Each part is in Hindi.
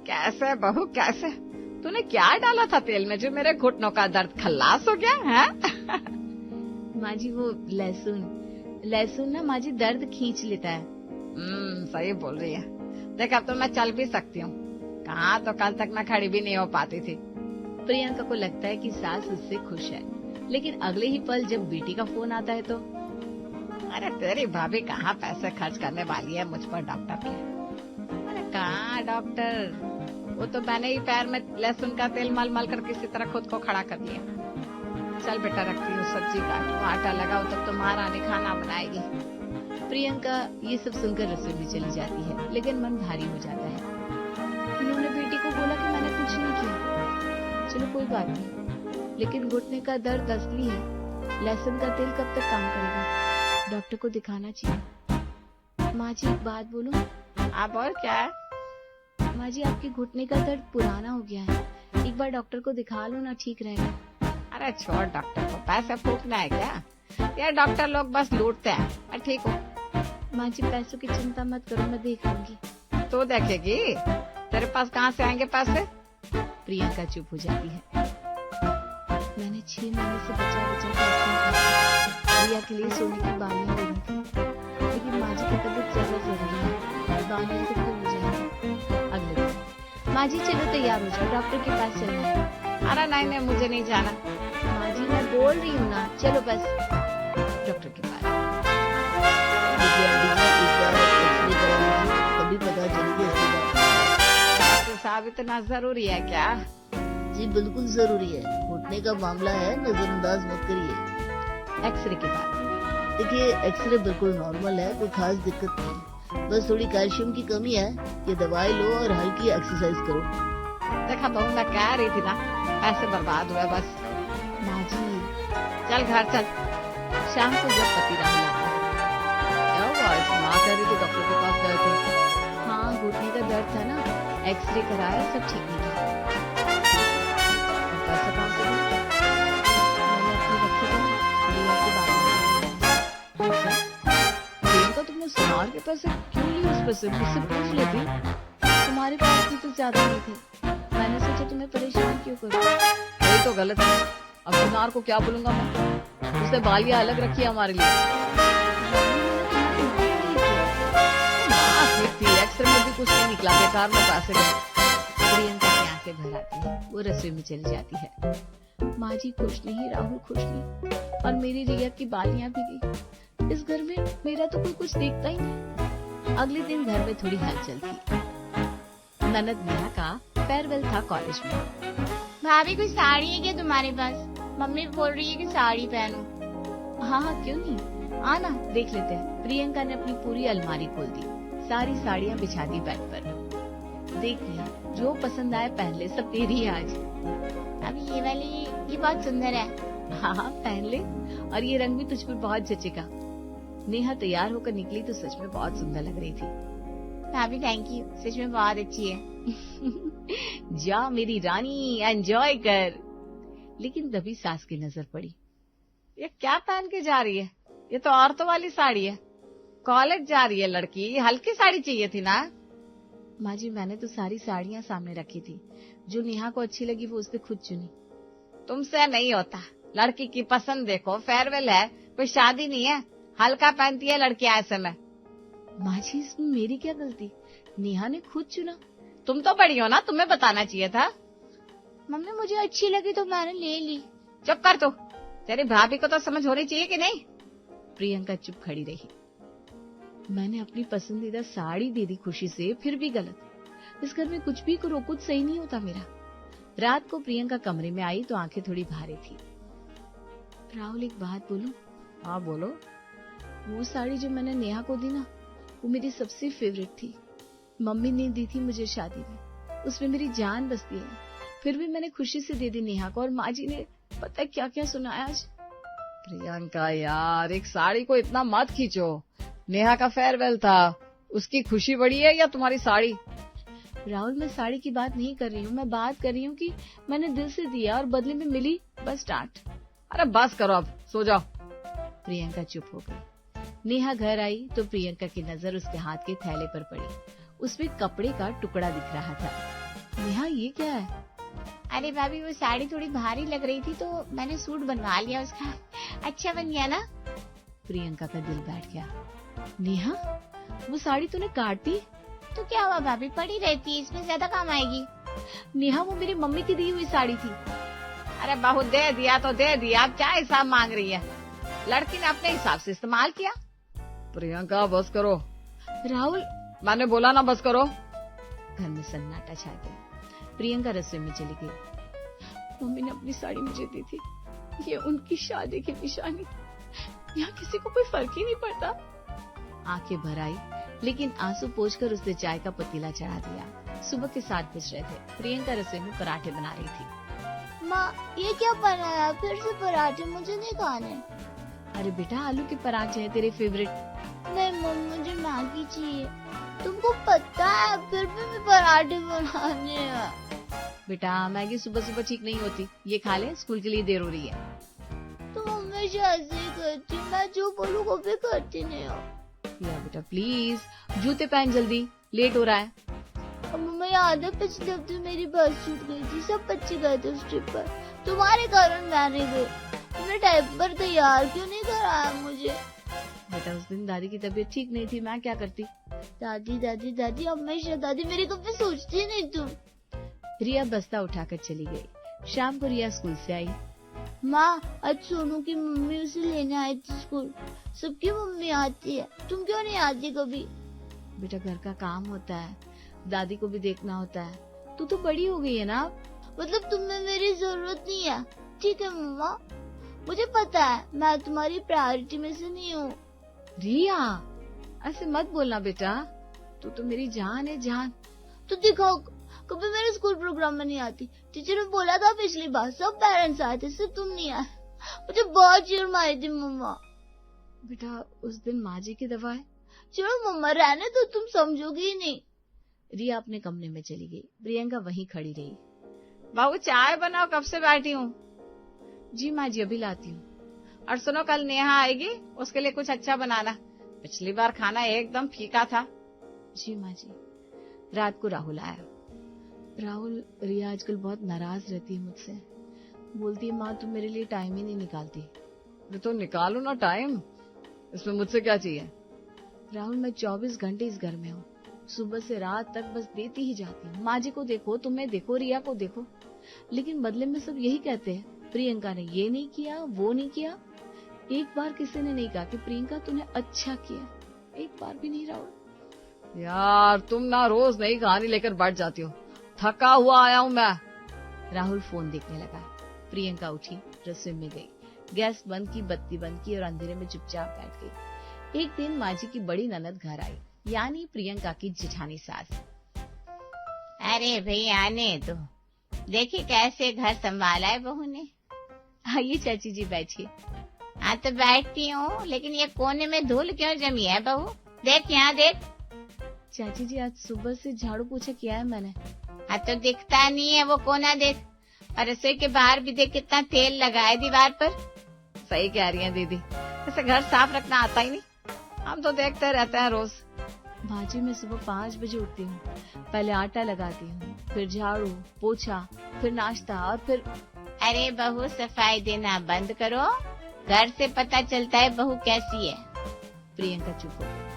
कैसे बहू कैसे? तूने क्या डाला था तेल में जो मेरे घुटनों का दर्द खल्लास हो गया है? माँ जी वो लहसुन ना माँ जी दर्द खींच लेता है। सही बोल रही है। देख अब तो मैं चल भी सकती हूँ, कहाँ तो कल तक मैं खड़ी भी नहीं हो पाती थी। प्रियंका को लगता है कि सास उससे खुश है, लेकिन अगले ही पल जब बेटी का फोन आता है तो अरे तेरी भाभी कहाँ पैसे खर्च करने वाली है मुझ पर डॉक्टर के। अरे कहाँ डॉक्टर, वो तो मैंने ही पैर में लहसुन का तेल मल मल कर किसी तरह खुद को खड़ा कर लिया। चल बेटा रखती हूँ, सब्जी काटूं, आटा लगाओ, तब तो महारानी खाना बनाएगी। प्रियंका ये सब सुनकर रसोई में चली जाती है, लेकिन मन भारी हो जाता है। उन्होंने बेटी को बोला कि मैंने कुछ नहीं किया। चलो कोई बात नहीं, लेकिन घुटने का दर्द असली है। लहसुन का तेल कब तक काम करेगा? डॉक्टर को दिखाना चाहिए। माँ जी एक बात बोलूं? आप और क्या है? माँ जी आपके घुटने का दर्द पुराना हो गया है, एक बार डॉक्टर को दिखा लो ना, ठीक रहेगा। अरे छोड़ डॉक्टर को, पैसे फूकना है क्या? ये डॉक्टर लोग बस लूटते हैं। मैं ठीक हूँ। माँ जी पैसों की चिंता मत करो, मैं देख लूंगी। तो देखेगी, तेरे पास कहाँ से आएंगे पैसे? प्रियंका चुप हो जाती है। मैंने 6 महीने से बचा के रिया के लिए सोने की बालियां लेनी थी, लेकिन माँ जी की तबीयत ज्यादा जरूरी है, बालियां तो फिर हो जाएंगी। अगले दिन माँ जी चलो तैयार हो जाओ, डॉक्टर के पास चलना है। अरे नहीं मुझे नहीं जाना। माँ जी मैं बोल रही हूँ ना, चलो बस डॉक्टर के पास। तभी पता चलेगी असली बात। डॉक्टर साहब इतना जरूरी है क्या? जी बिल्कुल जरूरी है, घुटने का मामला है, नजरअंदाज मत करिए। एक्सरे के बाद देखिए एक्सरे बिल्कुल नॉर्मल है, कोई खास दिक्कत नहीं, बस थोड़ी कैल्शियम की कमी है। ये दवाई लो और हल्की एक्सरसाइज करो। देखा बहू, मैं कह रही थी ना, पैसे बर्बाद हुए बस। माँ जी चल घर चल। शाम को जब पति राहुल आता है। क्या हुआ? माँ कह रही थी डॉक्टर के पास गए थे। हाँ घुटने का दर्द था ना, एक्सरे कराया, सब ठीक निकला। पैसे कहाँ से मिले? मैंने अपनी रखी थी ना, रिया के बारे में। प्रियंका तुमने सुनार के पैसे क्यों लिए? उस पैसे मुझसे पूछ लेती। तुम्हारे पास भी तो ज्यादा नहीं थे, मैंने सोचा तुम्हें परेशान क्यों करूं। यही तो गलत है। अब सुनार को क्या बोलूंगा मैं? उसने बालियां अलग रखी है हमारे लिए। ठीक थी, एक्सरे में भी कुछ नहीं निकला, बेकार में पैसे गए। प्रियंका की आंखें भर आती है, वो रसोई में चली जाती है। माँ जी खुश नहीं, राहुल खुश नहीं, और मेरी रिया की बालियां भी गई। इस घर में मेरा तो कोई कुछ देखता ही नहीं। अगले दिन घर में थोड़ी हलचल थी। ननद नेहा का फेयरवेल था कॉलेज में। भाभी कोई साड़ी है क्या तुम्हारे पास? मम्मी बोल रही है कि साड़ी पहनो। हाँ हाँ क्यों नहीं, आना देख लेते हैं। प्रियंका ने अपनी पूरी अलमारी खोल दी, सारी साड़ियाँ बिछा दी बेड पर। देख लिया, जो पसंद आए पहन ले, सब तेरी है आज। अब ये वाली ये बहुत सुंदर है। हाँ हाँ पहन ले, और ये रंग भी तुझ पर बहुत जचेगा। नेहा तैयार होकर निकली तो सच में बहुत सुंदर लग रही थी। भाभी थैंक यू, सच में बहुत अच्छी है। जा मेरी रानी, एंजॉय कर। लेकिन तभी सास की नजर पड़ी। ये क्या पहन के जा रही है? ये तो औरतों वाली साड़ी है, कॉलेज जा रही है लड़की, हल्की साड़ी चाहिए थी ना। माँ जी मैंने तो सारी साड़ियाँ सामने रखी थी, जो नेहा को अच्छी लगी वो उसने खुद चुनी। तुमसे नहीं होता, लड़की की पसंद देखो, फेयरवेल है, कोई शादी नहीं है, हल्का पहनती है लड़कियां ऐसे में। माँ जी इसमें मेरी क्या गलती, नेहा ने खुद चुना। तुम तो बड़ी हो ना, तुम्हें बताना चाहिए था। मम्मी मुझे अच्छी लगी तो मैंने ले ली। चुप कर तू, तेरी भाभी को तो समझ होनी चाहिए कि नहीं। प्रियंका चुप खड़ी रही। मैंने अपनी पसंदीदा साड़ी दे दी खुशी से, फिर भी गलत। इस घर में कुछ भी करो, कुछ सही नहीं होता मेरा। रात को प्रियंका कमरे में आई तो आंखें थोड़ी भारी थी। राहुल एक बात बोलूं? हाँ बोलो। वो साड़ी जो मैंने नेहा को दी ना, वो मेरी सबसे फेवरेट थी। मम्मी ने दी थी मुझे शादी में, उसमें मेरी जान बसती है, फिर भी मैंने खुशी से दे दी नेहा को, और माँ जी ने पता क्या क्या सुनाया आज। प्रियंका यार, एक साड़ी को इतना मत खींचो। नेहा का फेयरवेल था, उसकी खुशी बड़ी है या तुम्हारी साड़ी? राहुल मैं साड़ी की बात नहीं कर रही हूँ, मैं बात कर रही हूँ कि मैंने दिल से दिया और बदले में मिली बस स्टार्ट। अरे बस करो अब, सो जाओ। प्रियंका चुप हो गई। नेहा घर आई तो प्रियंका की नजर उसके हाथ के थैले पर पड़ी। उसमें कपड़े का टुकड़ा दिख रहा था। नेहा ये क्या है? अरे भाभी वो साड़ी थोड़ी भारी लग रही थी तो मैंने सूट बनवा लिया उसका। अच्छा बन गया ना? प्रियंका का दिल बैठ गया। नेहा वो साड़ी तूने काट दी? तो क्या हुआ भाभी, पड़ी रहती है, इसमें ज्यादा काम आएगी। नेहा वो मेरी मम्मी की दी हुई साड़ी थी। अरे बहू दे दिया तो दे दिया, अब क्या हिसाब मांग रही है? लड़की ने अपने हिसाब से इस्तेमाल किया। प्रियंका बस करो। राहुल, मैंने बोला ना बस करो। घर में सन्नाटा छा गया। प्रियंका रसोई में चली गई। मम्मी ने अपनी साड़ी मुझे दी थी, ये उनकी शादी की निशानी। यहाँ किसी को कोई फर्क ही नहीं पड़ता। आंखें भर आई, लेकिन आंसू पोंछकर उसने चाय का पतीला चढ़ा दिया। सुबह के 7 बज रहे थे। प्रियंका रसोई में पराठे बना रही थी। माँ ये क्या बनाया, फिर से पराठे? मुझे नहीं खाने। अरे बेटा, आलू के पराठे हैं तेरे फेवरेट। नहीं मम्मी, मुझे मैगी चाहिए। तुमको पता है फिर भी मैं पराठे बनाने हैं। बेटा मैगी सुबह सुबह ठीक नहीं होती, ये खा ले, स्कूल के लिए देर हो रही है। तुम हमेशा ऐसे ही करती, मैं जो बोलूँ वो भी करती नहीं हो। या बेटा प्लीज, जूते पहन जल्दी, लेट हो रहा है। अब मम्मी याद है पिछले हफ्ते मेरी बस छूट गई थी, सब बच्चे गए थे उस ट्रिप पर, तुम्हारे कारण मैं नहीं गई। तुमने डायपर तैयार क्यों नहीं कराया मुझे? बेटा उस दिन दादी की तबीयत ठीक नहीं थी, मैं क्या करती। दादी दादी दादी, हमेशा दादी, मेरी कभी सोचती नहीं तुम। रिया बस्ता उठाकर चली गई। शाम को रिया स्कूल से आई। माँ आज सोनू की मम्मी उसे लेने आई थी स्कूल। सबकी मम्मी आती है, तुम क्यों नहीं आती कभी? बेटा घर का काम होता है, दादी को भी देखना होता है। तू तो बड़ी हो गई है ना। मतलब तुम्हें मेरी जरूरत नहीं है? ठीक है मम्मा, मुझे पता है मैं तुम्हारी प्रायोरिटी में से नहीं हूँ। रिया ऐसे मत बोलना बेटा, तू तो मेरी जान है, जान। तो दिखाओ, कभी मेरे स्कूल प्रोग्राम में नहीं आती। टीचर ने बोला था पिछली बार सब पेरेंट्स आए थे, सिर्फ तुम नहीं आए। मुझे बहुत चीर मारी थी मम्मा। बेटा उस दिन माँ जी की दवा है। चलो मम्मा रहने तो, तुम समझोगी ही नहीं। रिया अपने कमरे में चली गई। प्रियंका वहीं खड़ी रही। बहू चाय बनाओ, कब से बैठी हूँ। जी माँ जी अभी लाती हूँ। और सुनो, कल नेहा आएगी, उसके लिए कुछ अच्छा बनाना। पिछली बार खाना एकदम फीका था। जी माँ जी। रात को राहुल आया। राहुल, रिया आजकल बहुत नाराज रहती है मुझसे। बोलती है माँ तुम मेरे लिए टाइम ही नहीं निकालती। तो निकालो ना टाइम, इसमें मुझसे क्या चाहिए? राहुल मैं 24 घंटे इस घर में हूँ, सुबह से रात तक बस देती ही जाती हूँ। माँ जी को देखो, तुम्हें देखो, रिया को देखो, लेकिन बदले में सब यही कहते हैं प्रियंका ने ये नहीं किया, वो नहीं किया। एक बार किसी ने नहीं कहा कि प्रियंका तूने अच्छा किया, एक बार भी नहीं। राहुल यार तुम ना रोज नई कहानी लेकर बैठ जाती हो, थका हुआ आया हूँ मैं। राहुल फोन देखने लगा। प्रियंका उठी, रसोई में गई, गैस बंद की, बत्ती बंद की और अंधेरे में चुपचाप बैठ गई। एक दिन माँ जी की बड़ी ननद घर आई, यानी प्रियंका की जेठानी सास। अरे भाई आने दो, देखिए कैसे घर संभाला है बहू ने। आइए चाची जी बैठिए। हाँ तो बैठती हूँ, लेकिन ये कोने में धूल क्यों जमी है बहू? देख यहाँ देख। चाची जी आज सुबह से झाड़ू पोछा किया है मैंने। हाँ तो दिखता नहीं है वो कोना, देख। और रसोई के बाहर भी देख कितना तेल लगा है दीवार पर। सही कह रही है दीदी, ऐसे घर साफ रखना आता ही नहीं, हम तो देखते रहते हैं रोज। भाजी मैं सुबह 5 बजे उठती हूँ, पहले आटा लगाती हूँ, फिर झाड़ू पोछा, फिर नाश्ता और फिर। अरे बहू सफाई देना बंद करो, घर से पता चलता है बहू कैसी है। प्रियंका चुप हो गई।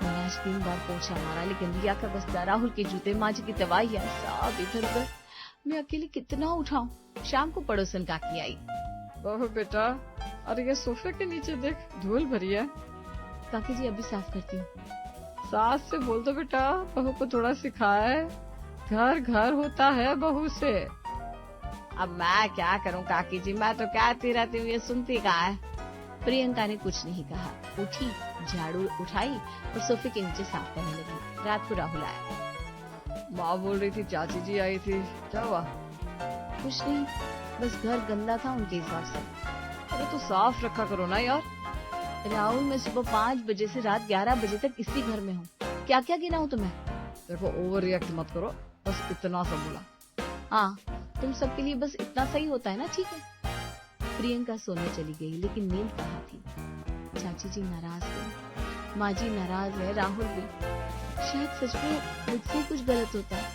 मैंने आज 3 बार पोछा मारा, लेकिन रिया का बस्ता, राहुल के जूते, माँ जी की दवाइयाँ, सब इधर उधर। मैं अकेले कितना उठाऊं। शाम को पड़ोसन काकी आई। बहू बेटा, अरे ये सोफे के नीचे देख, धूल भरी है। काकी जी अभी साफ करती हूँ। सास से बोल दो बेटा, बहू को थोड़ा सिखाए, घर घर होता है बहू से। अब मैं क्या करूं काकी जी, मैं तो कहती रहती हूँ, ये सुनती कहाँ है। प्रियंका ने कुछ नहीं कहा, उठी, झाड़ू उठाई और सोफे के नीचे साफ करने लगी। रात को राहुल आया। माँ बोल रही थी चाची जी आई थी, क्या हुआ? कुछ नहीं, बस घर गंदा था उनके हिसाब से। अरे तो साफ रखा करो ना यार। राहुल मैं सुबह 5 बजे से रात 11 बजे तक इसी घर में हूँ, क्या क्या गिनाऊं तुम्हें? देखो ओवर रिएक्ट मत करो, बस इतना सा बोला। हाँ तुम सबके लिए बस इतना सही होता है ना, ठीक है। प्रियंका सोने चली गई, लेकिन नींद कहाँ थी। चाची जी नाराज थे, माँ जी नाराज है, राहुल भी। शायद सच में मुझसे कुछ गलत होता है,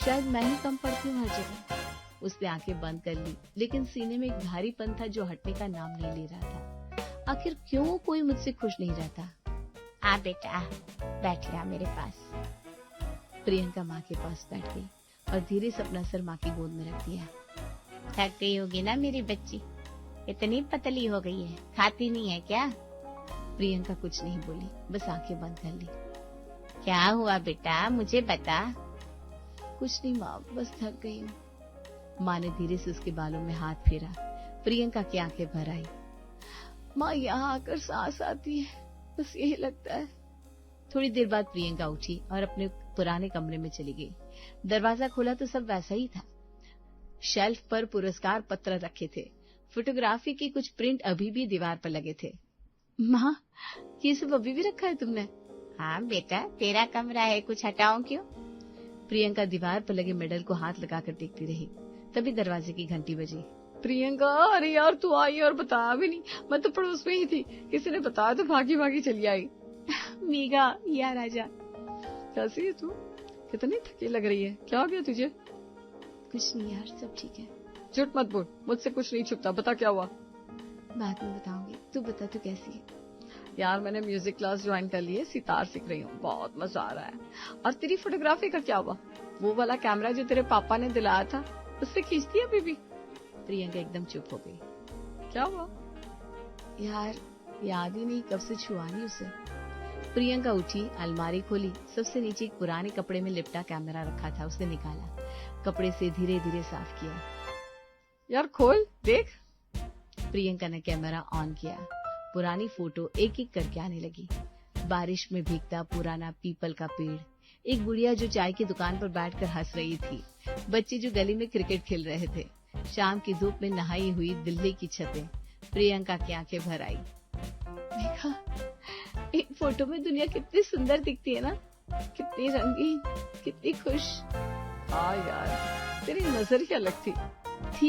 शायद मैं ही कम पड़ती हूँ हर जगह। उसने आंखें बंद कर ली, लेकिन सीने में एक भारीपन था जो हटने का नाम नहीं ले रहा था। आखिर क्यों कोई मुझसे खुश नहीं रहता? आ बेटा, बैठ जा मेरे पास। प्रियंका माँ के पास बैठ गई और धीरे से अपना सर माँ की गोद में रख दिया। थक गई होगी ना मेरी बच्ची, इतनी पतली हो गई है, खाती नहीं है क्या? प्रियंका कुछ नहीं बोली, बस आंखें बंद कर ली। क्या हुआ बेटा, मुझे बता। कुछ नहीं माँ, बस थक गई हूँ। माँ ने धीरे से उसके बालों में हाथ फेरा। प्रियंका की आंखें भर आई। माँ, यहाँ आकर सांस आती है, बस यही लगता है। थोड़ी देर बाद प्रियंका उठी और अपने पुराने कमरे में चली गई। दरवाजा खोला तो सब वैसा ही था। शेल्फ पर पुरस्कार पत्र रखे थे। फोटोग्राफी की कुछ प्रिंट अभी भी दीवार पर लगे थे। माँ, ये सब अभी भी रखा है तुमने? हाँ बेटा, तेरा कमरा है, कुछ हटाऊं क्यों? प्रियंका दीवार पर लगे मेडल को हाथ लगाकर देखती रही। तभी दरवाजे की घंटी बजी। प्रियंका, अरे यार तू आई और बताया भी नहीं, मैं तो पड़ोस में ही थी, किसी ने बताया तो भागी भागी चली आई। मीगा, यार आजा। कैसी है तू? कितनी थकी लग रही है, क्या हो गया तुझे? कुछ नहीं यार, सब ठीक है। झूठ मत बोल, मुझसे कुछ नहीं छुपता, बता क्या हुआ? बाद में बताऊंगी, तू बता तू कैसी है? यार मैंने म्यूजिक क्लास ज्वाइन कर ली है, सितार सीख रही हूँ, बहुत मजा आ रहा है। और तेरी फोटोग्राफी का क्या हुआ? वो वाला कैमरा जो तेरे पापा ने दिलाया था, उससे खींचती है अभी भी? प्रियंका एकदम चुप हो गई। क्या हुआ? यार याद ही नहीं, कब से छुआ नहीं उसे। प्रियंका उठी, अलमारी खोली, सबसे नीचे एक पुराने कपड़े में लिपटा कैमरा रखा था, उसने निकाला, कपड़े से धीरे धीरे साफ किया। यार खोल देख। प्रियंका ने कैमरा ऑन किया। पुरानी फोटो एक एक करके आने लगी। बारिश में भीगता पुराना पीपल का पेड़, एक बुढ़िया जो चाय की दुकान पर बैठकर हंस रही थी, बच्चे जो गली में क्रिकेट खेल रहे थे, शाम की धूप में नहाई हुई दिल्ली की छतें। प्रियंका की आंखें भर आई। देखा, एक फोटो में दुनिया कितनी सुंदर दिखती है ना, कितनी रंगीन, कितनी खुश। हाँ यार, तेरी नजर ही अलग थी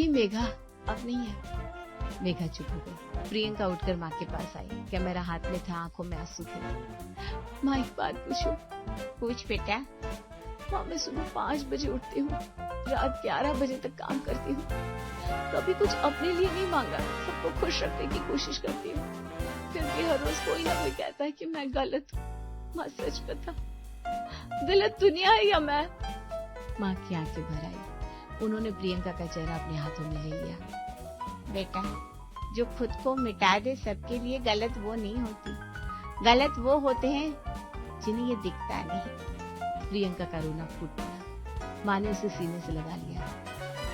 मेघा, अब नहीं है। मेघा चुप हो गई। प्रियंका उठकर माँ के पास आई। कैमरा हाथ में था, आंखों में आंसू थे। माँ एक बात पूछूं? पूछ बेटा। माँ, मैं सुबह 5 बजे उठती हूँ, रात 11 बजे तक काम करती हूँ, कभी कुछ अपने लिए नहीं मांगा, सबको खुश रखने की कोशिश करती हूँ, फिर भी हर रोज कोई ना कोई कहता है कि मैं गलत हूँ। माँ सच बता, गलत दुनिया है या मैं? माँ की आंखें भर आई। उन्होंने प्रियंका का चेहरा अपने हाथों में ले लिया। बेटा, जो खुद को मिटा दे सबके लिए गलत वो नहीं होती, गलत वो होते हैं जिन्हें ये दिखता नहीं। प्रियंका का रोना फूट पड़ा। माँ ने उसे सीने से लगा लिया।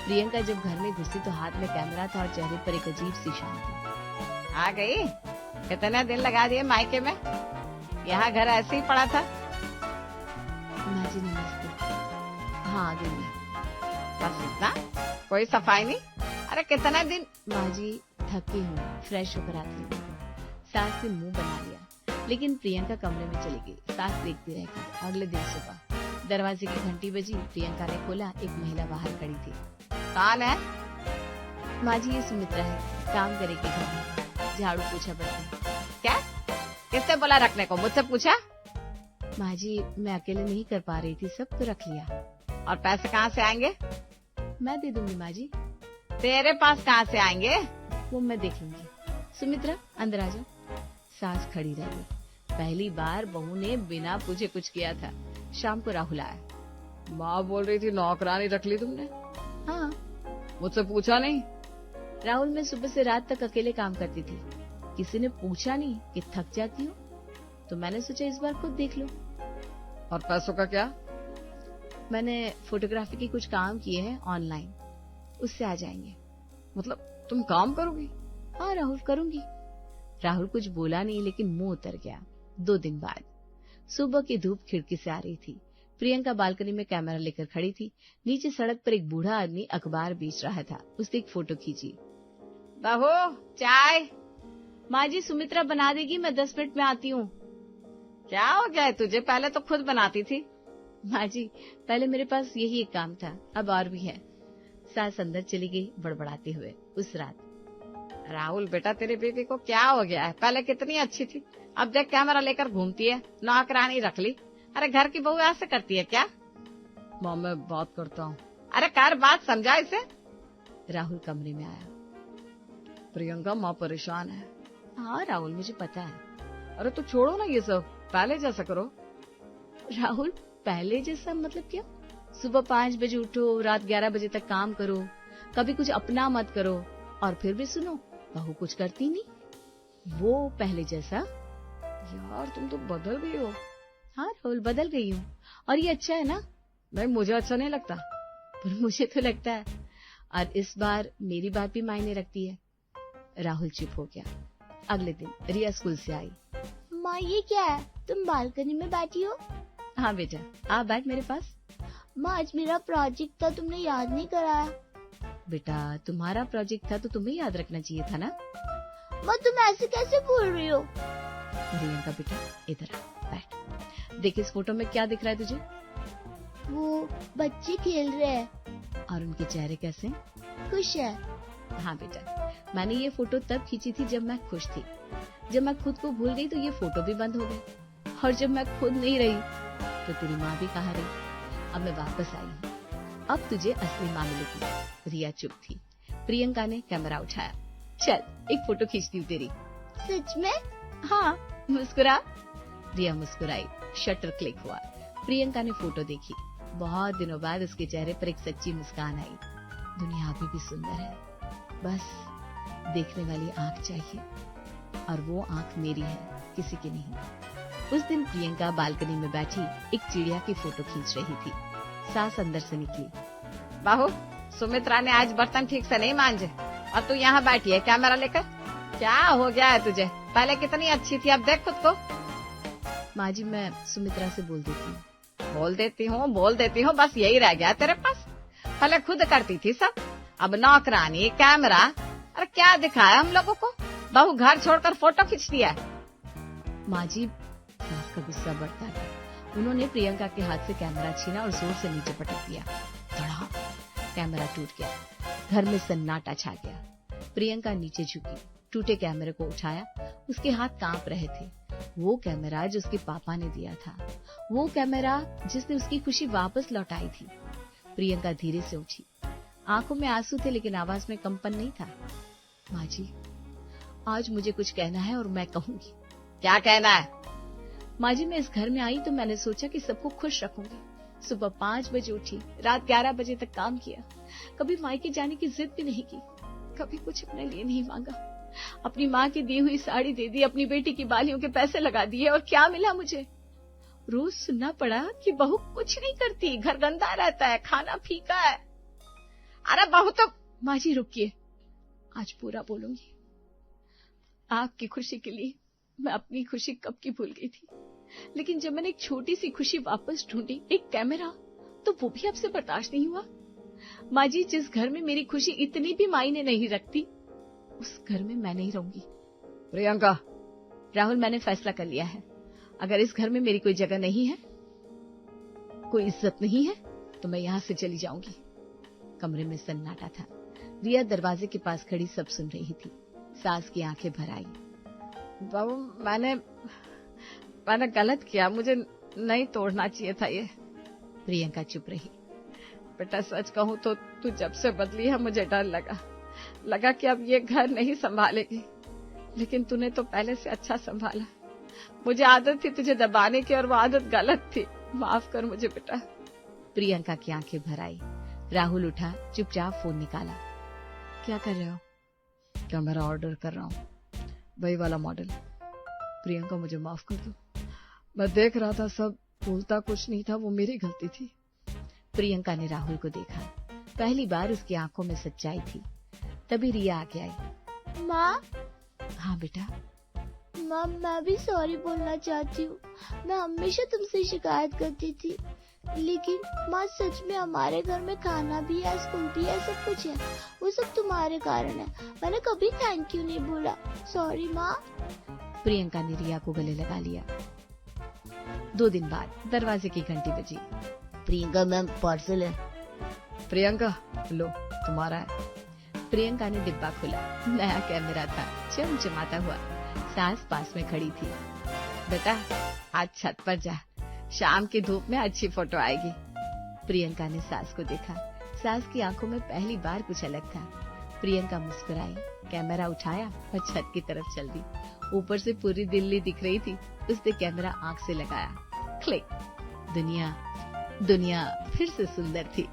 प्रियंका जब घर में घुसी तो हाथ में कैमरा था और चेहरे पर एक अजीब सी शांति। आ गई? कितने दिन लगा दिए मायके में? यहाँ घर ऐसे ही पड़ा था? माँ जी नमस्ते। हाँ आ गई मैं। बस इतना? कोई सफाई नहीं? अरे कितने दिन? माँ जी थकी हूँ, फ्रेश होकर आती हूँ। सास ने मुंह बना लिया, लेकिन प्रियंका कमरे में चली गई। सास देखती रह गई। अगले दिन सुबह दरवाजे की घंटी बजी। प्रियंका ने खोला, एक महिला बाहर खड़ी थी। कौन है? माँ जी ये सुमित्रा है, काम करेगी घर में, झाड़ू पोछा बर्तन। क्या? किससे बोला रखने को? मुझसे पूछा? माँ जी मैं अकेले नहीं कर पा रही थी, सब तो रख लिया। और पैसे कहाँ से आएंगे? मैं दे दूंगी माँ जी। तेरे पास कहाँ से आएंगे? वो मैं देख लूंगी। सुमित्रा अंदर आ जाओ। सास खड़ी रह गई। पहली बार बहू ने बिना पूछे कुछ किया था। शाम को राहुल आया। माँ बोल रही थी नौकरानी रख ली तुमने? हाँ। मुझसे पूछा नहीं? राहुल मैं सुबह से रात तक अकेले काम करती थी, किसी ने पूछा नहीं कि थक जाती हो, तो मैंने सोचा इस बार खुद देख लो। और पैसों का क्या? मैंने फोटोग्राफी की कुछ काम किए हैं ऑनलाइन, उससे आ जाएंगे। मतलब तुम काम करोगी? हाँ राहुल करूंगी। राहुल कुछ बोला नहीं, लेकिन मुंह उतर गया। 2 दिन बाद सुबह की धूप खिड़की से आ रही थी। प्रियंका बालकनी में कैमरा लेकर खड़ी थी। नीचे सड़क पर एक बूढ़ा आदमी अखबार बेच रहा था। उसने एक फोटो खींची। बहू चाय। माँ जी सुमित्रा बना देगी, मैं 10 मिनट में आती हूँ। क्या हो गया है तुझे? पहले तो खुद बनाती थी। माँ जी पहले मेरे पास यही एक काम था, अब और भी है। सास अंदर चली गई बड़बड़ाते हुए। उस रात राहुल बेटा तेरी बीवी को क्या हो गया है? पहले कितनी अच्छी थी, अब देख कैमरा लेकर घूमती है, नौकरानी रख ली। अरे घर की बहू ऐसे करती है क्या? माँ मैं बात करता हूँ। अरे कर बात, समझा इसे। राहुल कमरे में आया। प्रियंका माँ परेशान है। हाँ राहुल, मुझे पता है। अरे तो छोड़ो ना ये सब, पहले जैसा करो। राहुल, पहले जैसा मतलब क्या? सुबह 5 बजे उठो, रात 11 बजे तक काम करो, कभी कुछ अपना मत करो, और फिर भी सुनो बहू कुछ करती नहीं। वो पहले जैसा? यार तुम तो बदल गई हो। हाँ राहुल, बदल गई हूँ, और ये अच्छा है ना? नहीं, मुझे अच्छा नहीं लगता। पर मुझे तो लगता है, और इस बार मेरी बात भी मायने रखती है। राहुल चुप हो गया। अगले दिन रिया स्कूल से आई। माँ ये क्या है, तुम बालकनी में बैठी हो? हाँ बेटा, आप बैठ मेरे पास। माँ आज मेरा प्रोजेक्ट था, तुमने याद नहीं कराया। बेटा तुम्हारा प्रोजेक्ट था तो तुम्हें याद रखना चाहिए था ना। माँ तुम ऐसे कैसे बोल रही हो? प्रियंका बेटा इधर आ, बैठ। देख इस फोटो में क्या दिख रहा है तुझे? वो बच्चे खेल रहे हैं। और उनके चेहरे कैसे? खुश है। हाँ बेटा, मैंने ये फोटो तब खींची थी जब मैं खुश थी। जब मैं खुद को भूल गई तो ये फोटो भी बंद हो गई, और जब मैं खुद नहीं रही तो तेरी माँ भी कहाँ रही। अब मैं वापस आई हूँ, अब तुझे असली माँ मिलेगी। रिया चुप थी। प्रियंका ने कैमरा उठाया। चल एक फोटो खींचती हूँ तेरी। सच में? हाँ, मुस्कुरा। रिया मुस्कुराई। शटर क्लिक हुआ। प्रियंका ने फोटो देखी। बहुत दिनों बाद उसके चेहरे पर एक सच्ची मुस्कान आई। दुनिया अभी भी सुंदर है, बस देखने वाली आंख चाहिए, और वो आंख मेरी है, किसी की नहीं। उस दिन प्रियंका बालकनी में बैठी एक चिड़िया की फोटो खींच रही थी। सास अंदर से निकली। बहू, सुमित्रा ने आज बर्तन ठीक से नहीं मांजे और तू यहाँ बैठी है कैमरा लेकर। क्या हो गया है तुझे? पहले कितनी अच्छी थी, अब देख खुद को। माँ जी मैं सुमित्रा से बोल देती हूँ। बोल देती हूँ, बस यही रह गया तेरे पास। पहले खुद करती थी सब, अब नौकरानी, कैमरा। अरे क्या दिखाया हम लोगों को? बहू घर छोड़कर फोटो खींच दिया। माँ जी सास का गुस्सा बढ़ता है। उन्होंने प्रियंका के हाथ से कैमरा छीना और जोर से नीचे पटक दिया। धड़ाम, कैमरा टूट गया। घर में सन्नाटा छा गया। प्रियंका नीचे झुकी, टूटे कैमरे को उठाया। उसके हाथ कांप रहे थे। वो कैमरा जो उसके पापा ने दिया था, वो कैमरा जिसने उसकी खुशी वापस लौटाई थी। प्रियंका धीरे से उठी। आंखों में आंसू थे लेकिन आवाज में कंपन नहीं था। माँ जी आज मुझे कुछ कहना है और मैं कहूंगी। क्या कहना है? माँ जी मैं इस घर में आई तो मैंने सोचा कि सबको खुश रखूंगी। सुबह 5 बजे उठी, रात 11 बजे तक काम किया। कभी मायके जाने की जिद भी नहीं की, कभी कुछ अपने लिए नहीं मांगा। अपनी माँ की दी हुई साड़ी दे दी, अपनी बेटी की बालियों के पैसे लगा दिए, और क्या मिला मुझे? रोज सुनना पड़ा कि बहू कुछ नहीं करती, घर गंदा रहता है, खाना फीका है। अरे बहू तो। माँ जी रुकिए, आज पूरा बोलूंगी। आपकी खुशी के लिए मैं अपनी खुशी कब की भूल गई थी, लेकिन जब मैंने एक छोटी सी खुशी वापस ढूंढी, एक कैमरा, तो वो भी आपसे बर्दाश्त नहीं हुआ। माँ जी जिस घर में मेरी खुशी इतनी भी मायने नहीं रखती, उस घर में मैं नहीं रहूंगी। प्रियंका। राहुल मैंने फैसला कर लिया है, अगर इस घर में मेरी कोई जगह नहीं है, कोई इज्जत नहीं है, तो मैं यहाँ से चली जाऊंगी। कमरे में सन्नाटा था। रिया दरवाजे के पास खड़ी सब सुन रही थी। सास की आंखें भर आई। बहू मैंने गलत किया, मुझे नहीं तोड़ना चाहिए था ये। प्रियंका चुप रही। बेटा सच कहूँ तो तू जब से बदली है मुझे डर लगा कि अब ये घर नहीं संभालेगी, लेकिन तूने तो पहले से अच्छा संभाला। मुझे आदत थी तुझे दबाने की और वो आदत गलत थी। माफ कर मुझे बेटा। प्रियंका की आंखें भर आई। राहुल उठा, चुपचाप फोन निकाला। क्या कर रहे हो? कैमरा ऑर्डर कर रहा हूँ, वही वाला मॉडल। प्रियंका मुझे माफ कर दो, मैं देख रहा था सब, बोलता कुछ नहीं था, वो मेरी गलती थी। प्रियंका ने राहुल को देखा। पहली बार उसकी आंखों में सच्चाई थी। तभी रिया आगे आई। माँ। हाँ बेटा। माँ मैं भी सॉरी बोलना चाहती हूँ। मैं हमेशा तुमसे शिकायत करती थी, लेकिन माँ सच में हमारे घर में खाना भी है, स्कूल भी है, सब कुछ है। वो सब तुम्हारे कारण है। मैंने कभी थैंक यू नहीं बोला। सॉरी माँ। प्रियंका ने रिया को गले लगा लिया। 2 दिन बाद दरवाजे की घंटी बजी। प्रियंका मैम पार्सल है। प्रियंका लो, तुम्हारा है। प्रियंका ने डिब्बा खोला। नया कैमरा था, चमचमाता हुआ। सास पास में खड़ी थी। बेटा आज छत पर जा, शाम की धूप में अच्छी फोटो आएगी। प्रियंका ने सास को देखा। सास की आंखों में पहली बार कुछ अलग था। प्रियंका मुस्कुराई, कैमरा उठाया और छत की तरफ चल दी। ऊपर से पूरी दिल्ली दिख रही थी। उसने कैमरा आंख से लगाया, क्लिक। दुनिया फिर से सुंदर थी।